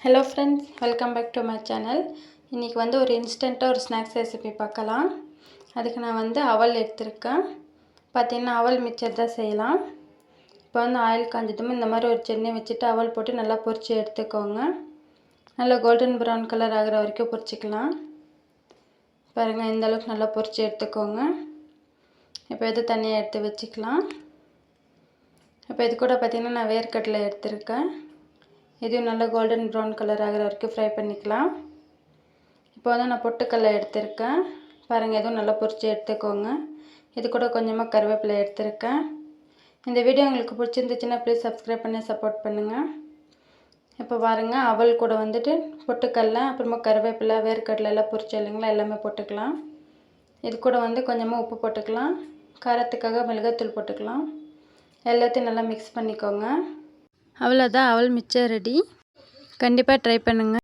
Hello friends, welcome back to my channel. இன்றைக்கி ஒரு இன்ஸ்டண்ட்டாக ஒரு ஸ்நாக்ஸ் ரெசிபி பார்க்கலாம். அதுக்கு நான் அவல் எடுத்திருக்கேன். பார்த்திங்கன்னா அவல் மிக்சர் தான் செய்யலாம். இப்போ ஆயில் காஞ்சதும் இந்த மாதிரி ஒரு சென்னை வச்சுட்டு அவல் போட்டு நல்லா பொரித்து எடுத்துக்கோங்க. நல்லா கோல்டன் ப்ரௌன் கலர் ஆகிற வரைக்கும் பொரிச்சிக்கலாம். பாருங்கள், இந்த அளவுக்கு நல்லா பொரித்து எடுத்துக்கோங்க. இப்போ இது தனியாக எடுத்து வச்சுக்கலாம். இப்போ இது கூட பார்த்திங்கன்னா நான் வேர்க்கடலை எடுத்திருக்கேன். இதையும் நல்லா கோல்டன் ப்ரௌன் கலர் ஆகிற வரைக்கும் ஃப்ரை பண்ணிக்கலாம். இப்போ நான் பொட்டுக்கடலை எடுத்திருக்கேன். பாருங்கள், எதுவும் நல்லா பொரித்து எடுத்துக்கோங்க. இது கூட கொஞ்சமாக கருவேப்பிலை எடுத்திருக்கேன். இந்த வீடியோ உங்களுக்கு பிடிச்சிருந்துச்சுன்னா ப்ளீஸ் சப்ஸ்கிரைப் பண்ணி சப்போர்ட் பண்ணுங்கள். இப்போ பாருங்கள், அவல் கூட பொட்டுக்கடலை, அப்புறமா கருவேப்பிலை, வேர்க்கடலை எல்லாம் பொரிச்சு இல்லைங்களா, எல்லாமே போட்டுக்கலாம். இது கூட கொஞ்சமாக உப்பு போட்டுக்கலாம். காரத்துக்காக மிளகாத்தூள் போட்டுக்கலாம். எல்லாத்தையும் நல்லா மிக்ஸ் பண்ணிக்கோங்க. அவ்வளோதான், அவல் மிக்சர் ரெடி. கண்டிப்பாக ட்ரை பண்ணுங்கள்.